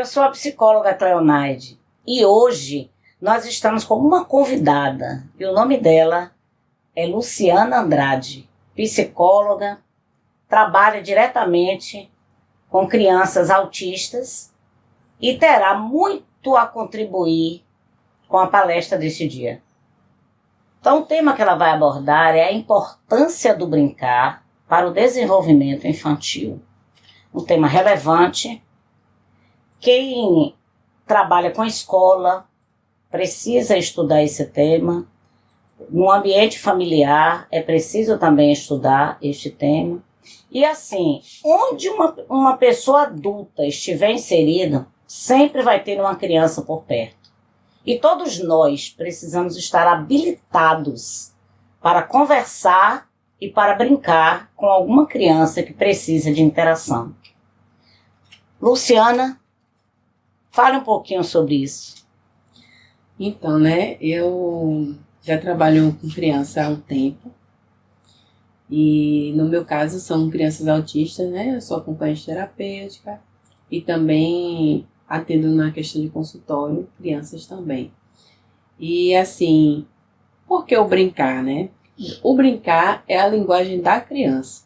sou a psicóloga Cleonaide e hoje nós estamos com uma convidada e o nome dela é Luciana Andrade, psicóloga, trabalha diretamente com crianças autistas e terá muito a contribuir com a palestra deste dia. Então, o tema que ela vai abordar é a importância do brincar para o desenvolvimento infantil. Um tema relevante. Quem trabalha com escola precisa estudar esse tema. No ambiente familiar é preciso também estudar este tema. E assim, onde uma pessoa adulta estiver inserida, sempre vai ter uma criança por perto. E todos nós precisamos estar habilitados para conversar e para brincar com alguma criança que precisa de interação. Luciana, fale um pouquinho sobre isso. Então, eu já trabalho com criança há um tempo. E no meu caso são crianças autistas, Eu sou acompanhante terapêutica e também atendo na questão de consultório, crianças também. E assim, por que o brincar, O brincar é a linguagem da criança.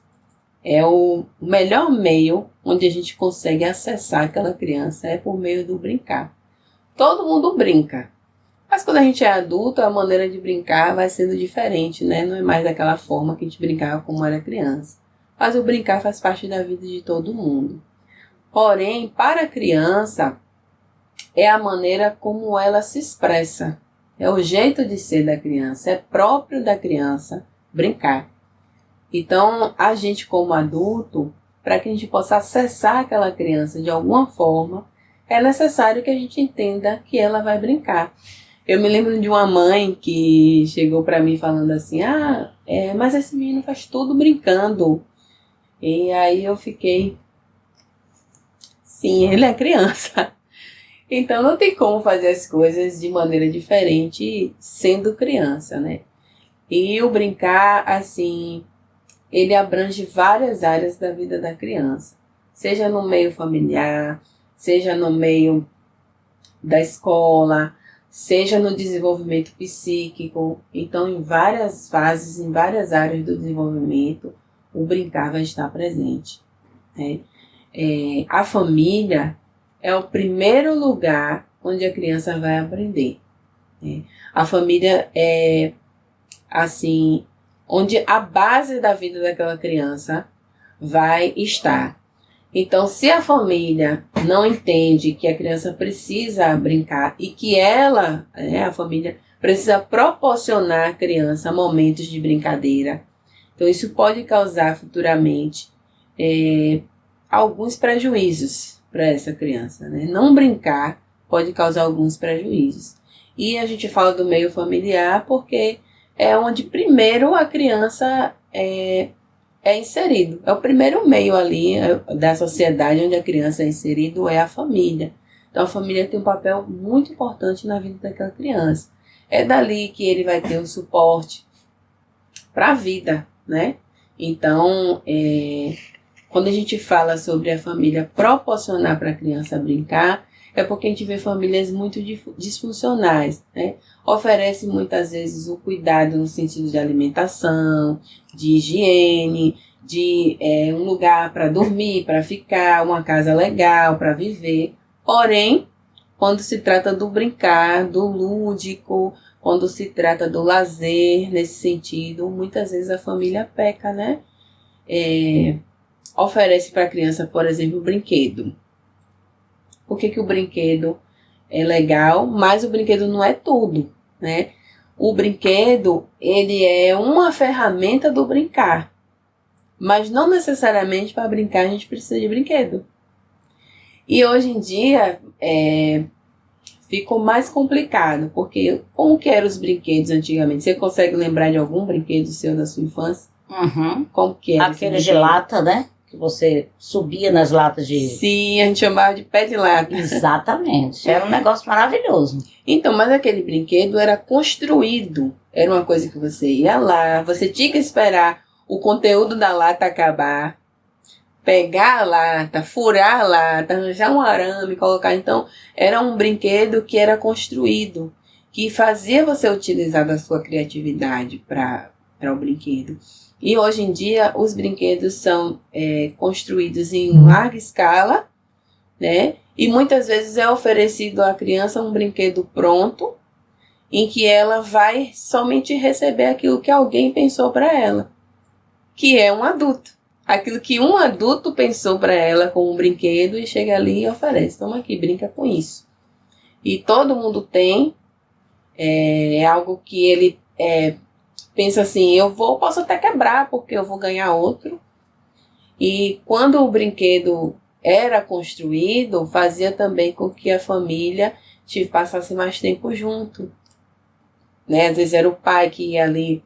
É o melhor meio onde a gente consegue acessar aquela criança, é por meio do brincar. Todo mundo brinca. Mas quando a gente é adulto, a maneira de brincar vai sendo diferente, Não é mais daquela forma que a gente brincava como era criança. Mas o brincar faz parte da vida de todo mundo. Porém, para a criança, é a maneira como ela se expressa. É o jeito de ser da criança. É próprio da criança brincar. Então, a gente como adulto, para que a gente possa acessar aquela criança de alguma forma, é necessário que a gente entenda que ela vai brincar. Eu me lembro de uma mãe que chegou para mim falando assim, mas esse menino faz tudo brincando. E aí eu fiquei, sim, ele é criança. Então não tem como fazer as coisas de maneira diferente sendo criança, E o brincar, assim, ele abrange várias áreas da vida da criança. Seja no meio familiar, seja no meio da escola, seja no desenvolvimento psíquico. Então, em várias fases, em várias áreas do desenvolvimento, o brincar vai estar presente. A família é o primeiro lugar onde a criança vai aprender. A família é, assim, onde a base da vida daquela criança vai estar. Então, se a família não entende que a criança precisa brincar e que ela, a família, precisa proporcionar à criança momentos de brincadeira, então isso pode causar futuramente alguns prejuízos para essa criança. Não brincar pode causar alguns prejuízos. E a gente fala do meio familiar porque é onde primeiro a criança é inserido. É o primeiro meio ali da sociedade onde a criança é inserido, é a família. Então a família tem um papel muito importante na vida daquela criança. É dali que ele vai ter o suporte para a vida, Então, quando a gente fala sobre a família proporcionar para a criança brincar, é porque a gente vê famílias muito disfuncionais, Oferece muitas vezes o cuidado no sentido de alimentação, de higiene, de um lugar para dormir, para ficar, uma casa legal para viver. Porém, quando se trata do brincar, do lúdico, quando se trata do lazer, nesse sentido, muitas vezes a família peca, Oferece para a criança, por exemplo, o brinquedo. Por que o brinquedo é legal, mas o brinquedo não é tudo, O brinquedo, ele é uma ferramenta do brincar, mas não necessariamente para brincar a gente precisa de brinquedo. E hoje em dia ficou mais complicado, porque como que eram os brinquedos antigamente? Você consegue lembrar de algum brinquedo seu da sua infância? Uhum. Como que era? Aquele de lata, Que você subia nas latas de... Sim, a gente chamava de pé de lata. Exatamente, era um negócio maravilhoso. Então, mas aquele brinquedo era construído. Era uma coisa que você ia lá, você tinha que esperar o conteúdo da lata acabar pegar a lata, furar a lata, arranjar um arame, colocar. Então, era um brinquedo que era construído, que fazia você utilizar da sua criatividade para o brinquedo. E hoje em dia, os brinquedos são construídos em larga escala, né? E muitas vezes é oferecido à criança um brinquedo pronto, em que ela vai somente receber aquilo que alguém pensou para ela, que é um adulto. Aquilo que um adulto pensou para ela com um brinquedo e chega ali e oferece. Toma aqui, brinca com isso. E todo mundo tem. É algo que ele pensa assim, posso até quebrar porque eu vou ganhar outro. E quando o brinquedo era construído, fazia também com que a família passasse mais tempo junto. Né? Às vezes era o pai que ia ali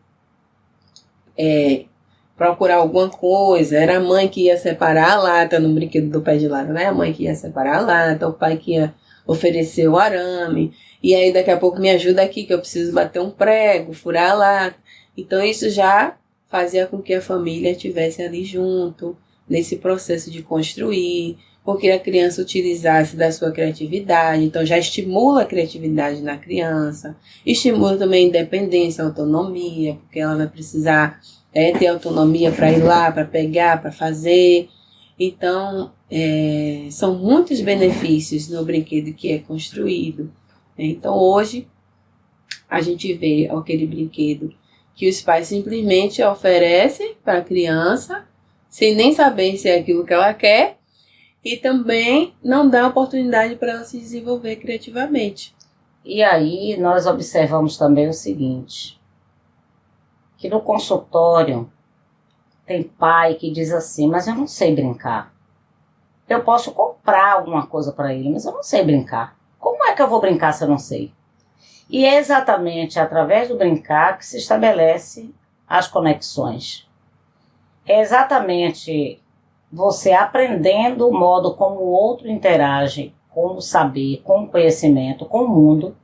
procurar alguma coisa, era a mãe que ia separar a lata no brinquedo do pé de lata, né? A mãe que ia separar a lata, o pai que ia oferecer o arame, e aí daqui a pouco me ajuda aqui que eu preciso bater um prego, furar a lata. Então isso já fazia com que a família estivesse ali junto, nesse processo de construir, porque a criança utilizasse da sua criatividade, então já estimula a criatividade na criança, estimula também a independência, a autonomia, porque ela vai precisar ter autonomia para ir lá, para pegar, para fazer. Então, são muitos benefícios no brinquedo que é construído. Então, hoje, a gente vê aquele brinquedo que os pais simplesmente oferecem para a criança, sem nem saber se é aquilo que ela quer, e também não dá oportunidade para ela se desenvolver criativamente. E aí, nós observamos também o seguinte, que no consultório tem pai que diz assim, mas eu não sei brincar. Eu posso comprar alguma coisa para ele, mas eu não sei brincar. Como é que eu vou brincar se eu não sei? E é exatamente através do brincar que se estabelece as conexões. É exatamente você aprendendo o modo como o outro interage com o saber, com o conhecimento, com o mundo,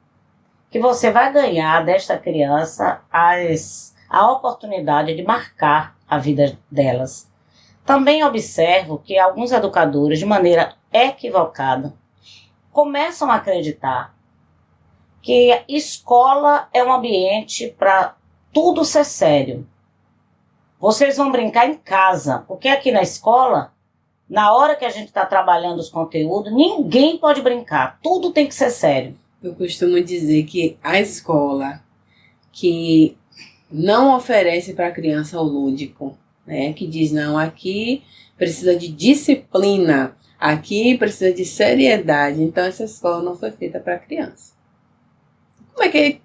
que você vai ganhar desta criança a oportunidade de marcar a vida delas. Também observo que alguns educadores, de maneira equivocada, começam a acreditar que escola é um ambiente para tudo ser sério. Vocês vão brincar em casa, porque aqui na escola, na hora que a gente está trabalhando os conteúdos, ninguém pode brincar, tudo tem que ser sério. Eu costumo dizer que a escola que não oferece para a criança o lúdico, né? Que diz, não, aqui precisa de disciplina, aqui precisa de seriedade, então essa escola não foi feita para a criança.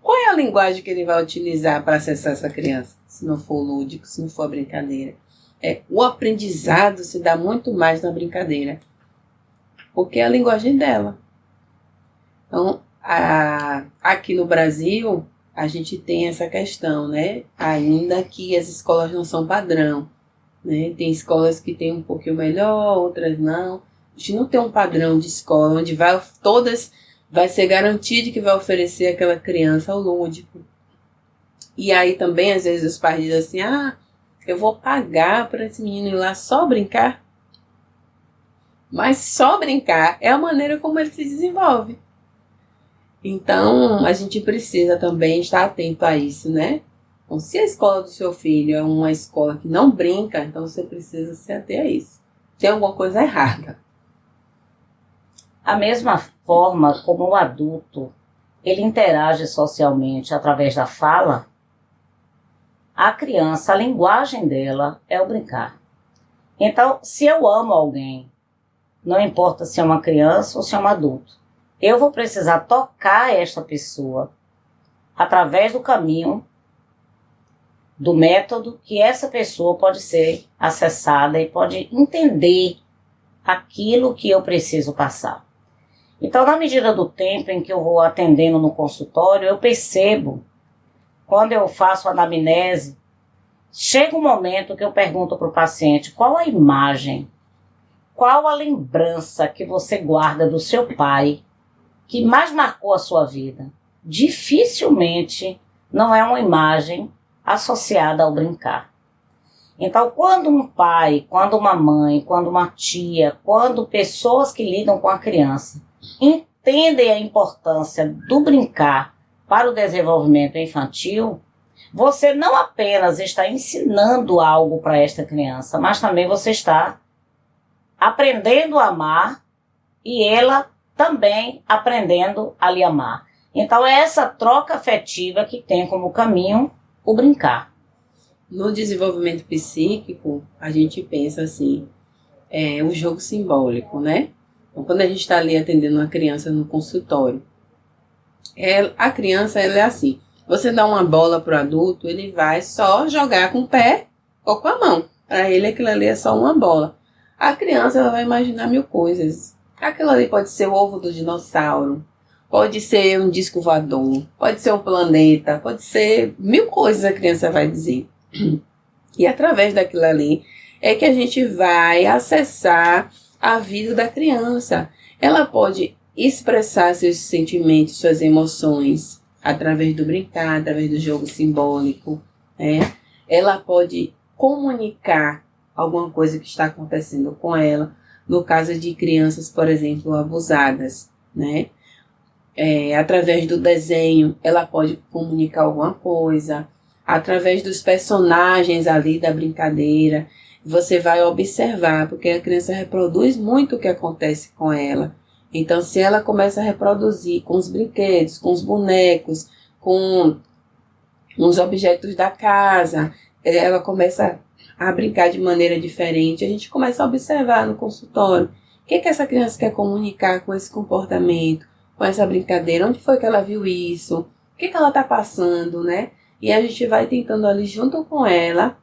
Qual é a linguagem que ele vai utilizar para acessar essa criança? Se não for lúdico, se não for brincadeira. O aprendizado se dá muito mais na brincadeira, porque é a linguagem dela. Então, aqui no Brasil, a gente tem essa questão, né? Ainda que as escolas não são padrão, né? Tem escolas que tem um pouquinho melhor, outras não. A gente não tem um padrão de escola onde vai ser garantido que vai oferecer àquela criança o lúdico. E aí também, às vezes, os pais dizem assim, eu vou pagar para esse menino ir lá só brincar. Mas só brincar é a maneira como ele se desenvolve. Então, a gente precisa também estar atento a isso, né? Então, se a escola do seu filho é uma escola que não brinca, então você precisa se ater a isso. Tem alguma coisa errada. A mesma forma como o adulto, ele interage socialmente através da fala, a criança, a linguagem dela é o brincar. Então, se eu amo alguém, não importa se é uma criança ou se é um adulto, eu vou precisar tocar esta pessoa através do caminho, do método que essa pessoa pode ser acessada e pode entender aquilo que eu preciso passar. Então, na medida do tempo em que eu vou atendendo no consultório, eu percebo, quando eu faço a anamnese, chega um momento que eu pergunto para o paciente qual a imagem, qual a lembrança que você guarda do seu pai que mais marcou a sua vida. Dificilmente não é uma imagem associada ao brincar. Então, quando um pai, quando uma mãe, quando uma tia, quando pessoas que lidam com a criança entendem a importância do brincar para o desenvolvimento infantil, você não apenas está ensinando algo para esta criança, mas também você está aprendendo a amar e ela também aprendendo a lhe amar. Então é essa troca afetiva que tem como caminho o brincar. No desenvolvimento psíquico, a gente pensa assim, o jogo simbólico, né? Então, quando a gente está ali atendendo uma criança no consultório, a criança ela é assim, você dá uma bola para o adulto, ele vai só jogar com o pé ou com a mão. Para ele aquilo ali é só uma bola. A criança ela vai imaginar mil coisas. Aquilo ali pode ser o ovo do dinossauro, pode ser um disco voador, pode ser um planeta, pode ser mil coisas a criança vai dizer. E através daquilo ali é que a gente vai acessar a vida da criança. Ela pode expressar seus sentimentos, suas emoções, através do brincar, através do jogo simbólico, né? Ela pode comunicar alguma coisa que está acontecendo com ela, no caso de crianças, por exemplo, abusadas, né? Através do desenho, ela pode comunicar alguma coisa, através dos personagens ali da brincadeira, você vai observar, porque a criança reproduz muito o que acontece com ela. Então, se ela começa a reproduzir com os brinquedos, com os bonecos, com os objetos da casa, ela começa a brincar de maneira diferente, a gente começa a observar no consultório o que essa criança quer comunicar com esse comportamento, com essa brincadeira, onde foi que ela viu isso, o que ela está passando, né? E a gente vai tentando ali junto com ela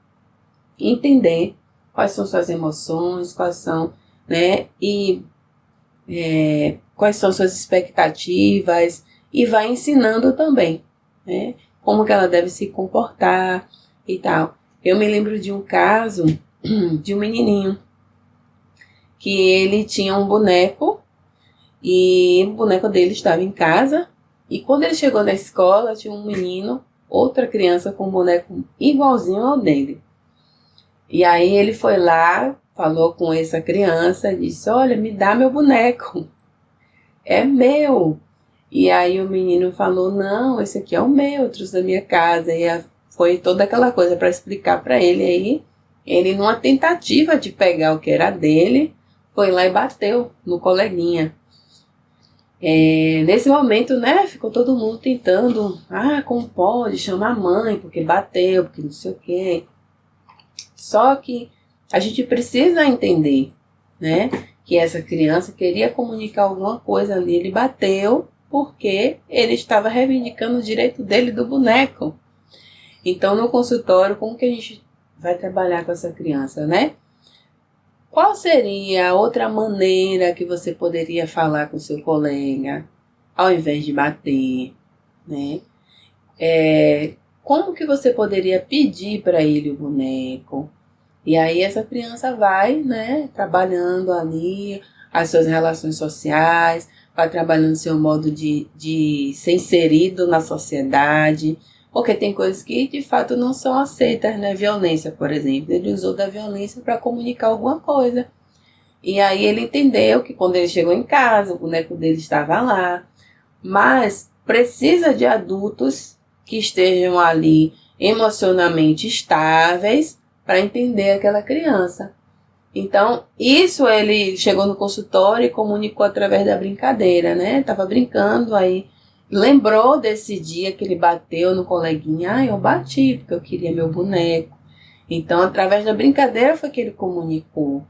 entender quais são suas emoções, quais são, né? Quais são suas expectativas e vai ensinando também, né? Como que ela deve se comportar e tal. Eu me lembro de um caso de um menininho que ele tinha um boneco e o boneco dele estava em casa e quando ele chegou na escola tinha um menino, outra criança com um boneco igualzinho ao dele. E aí ele foi lá, falou com essa criança, disse, olha, me dá meu boneco, é meu. E aí o menino falou, não, esse aqui é o meu, eu trouxe da minha casa. E foi toda aquela coisa para explicar para ele. Aí ele, numa tentativa de pegar o que era dele, foi lá e bateu no coleguinha. Nesse momento, né, ficou todo mundo tentando, como pode, chamar a mãe, porque bateu, porque não sei o quê. Só que a gente precisa entender, né, que essa criança queria comunicar alguma coisa ali, ele bateu porque ele estava reivindicando o direito dele do boneco. Então, no consultório, como que a gente vai trabalhar com essa criança, né? Qual seria a outra maneira que você poderia falar com seu colega, ao invés de bater, né? Como que você poderia pedir para ele o boneco? E aí essa criança vai, né, trabalhando ali as suas relações sociais, vai trabalhando seu modo de ser inserido na sociedade, porque tem coisas que de fato não são aceitas, né? Violência, por exemplo. Ele usou da violência para comunicar alguma coisa. E aí ele entendeu que quando ele chegou em casa, o boneco dele estava lá. Mas precisa de adultos que estejam ali emocionalmente estáveis para entender aquela criança. Então, isso ele chegou no consultório e comunicou através da brincadeira, né? Estava brincando aí. Lembrou desse dia que ele bateu no coleguinha. Eu bati porque eu queria meu boneco. Então, através da brincadeira foi que ele comunicou.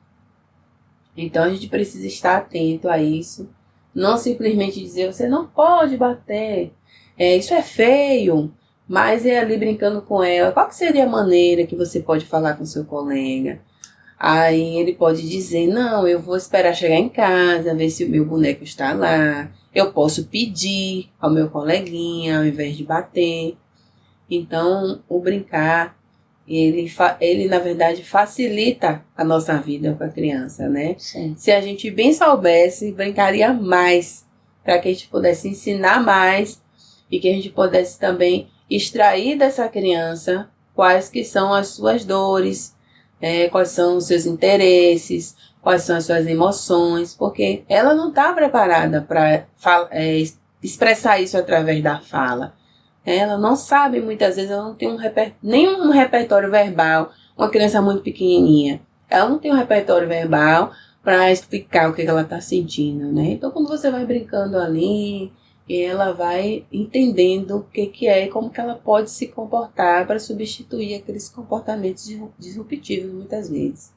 Então, a gente precisa estar atento a isso. Não simplesmente dizer, você não pode bater. Isso é feio. Mas é ali brincando com ela. Qual que seria a maneira que você pode falar com seu colega? Aí ele pode dizer, não, eu vou esperar chegar em casa, ver se o meu boneco está lá. Eu posso pedir ao meu coleguinha, ao invés de bater. Então, o brincar, ele na verdade, facilita a nossa vida com a criança, né? Sim. Se a gente bem soubesse, brincaria mais, para que a gente pudesse ensinar mais e que a gente pudesse também extrair dessa criança quais que são as suas dores, quais são os seus interesses, quais são as suas emoções, porque ela não está preparada para expressar isso através da fala. Ela não sabe, muitas vezes, ela não tem nenhum repertório verbal, uma criança muito pequenininha. Ela não tem um repertório verbal para explicar o que ela está sentindo, né? Então, quando você vai brincando ali, ela vai entendendo o que é e como que ela pode se comportar para substituir aqueles comportamentos disruptivos, muitas vezes.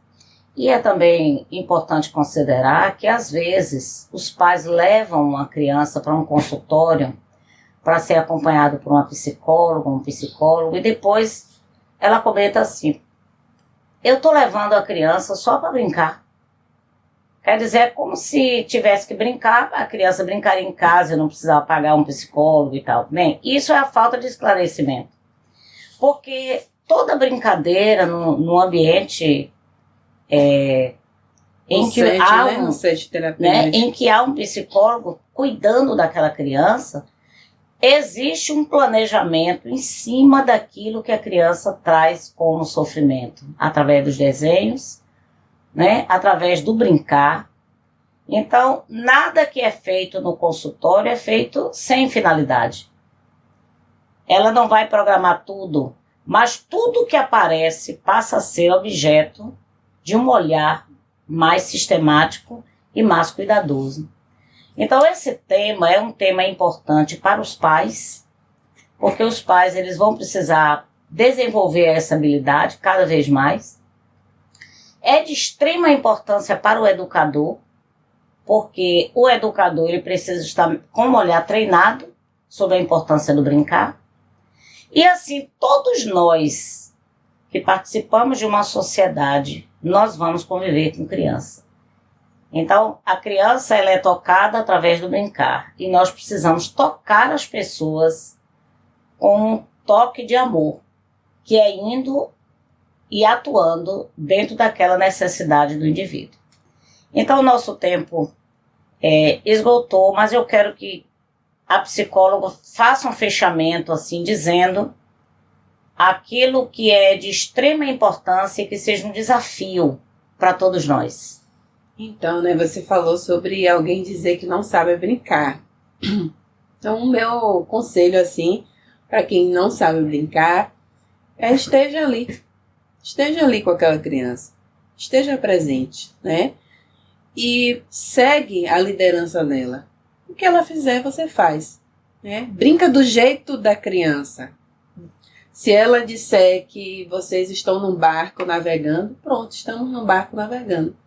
E é também importante considerar que, às vezes, os pais levam uma criança para um consultório para ser acompanhado por uma psicóloga, um psicólogo, e depois ela comenta assim: eu estou levando a criança só para brincar. Quer dizer, é como se tivesse que brincar, a criança brincaria em casa e não precisava pagar um psicólogo e tal. Bem, isso é a falta de esclarecimento. Porque toda brincadeira no ambiente em que há um psicólogo cuidando daquela criança, existe um planejamento em cima daquilo que a criança traz como sofrimento, através dos desenhos, né, através do brincar. Então, nada que é feito no consultório é feito sem finalidade. Ela não vai programar tudo, mas tudo que aparece passa a ser objeto de um olhar mais sistemático e mais cuidadoso. Então, esse tema é um tema importante para os pais, porque os pais eles vão precisar desenvolver essa habilidade cada vez mais. É de extrema importância para o educador, porque o educador ele precisa estar com um olhar treinado sobre a importância do brincar. E assim, todos nós que participamos de uma sociedade, nós vamos conviver com criança. Então, a criança ela é tocada através do brincar. E nós precisamos tocar as pessoas com um toque de amor, que é indo e atuando dentro daquela necessidade do indivíduo. Então, o nosso tempo esgotou, mas eu quero que a psicóloga faça um fechamento, assim, dizendo aquilo que é de extrema importância e que seja um desafio para todos nós. Então, né, você falou sobre alguém dizer que não sabe brincar. Então, o meu conselho, assim, para quem não sabe brincar, esteja ali. Esteja ali com aquela criança. Esteja presente, né? E segue a liderança dela. O que ela fizer, você faz, né? Brinca do jeito da criança. Se ela disser que vocês estão num barco navegando, pronto, estamos num barco navegando.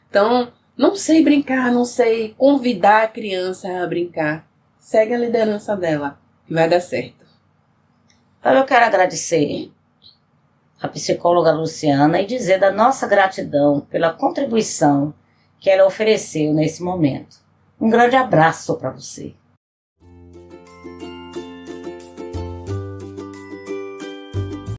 Então, não sei brincar, não sei convidar a criança a brincar. Segue a liderança dela, que vai dar certo. Então, eu quero agradecer a psicóloga Luciana e dizer da nossa gratidão pela contribuição que ela ofereceu nesse momento. Um grande abraço para você.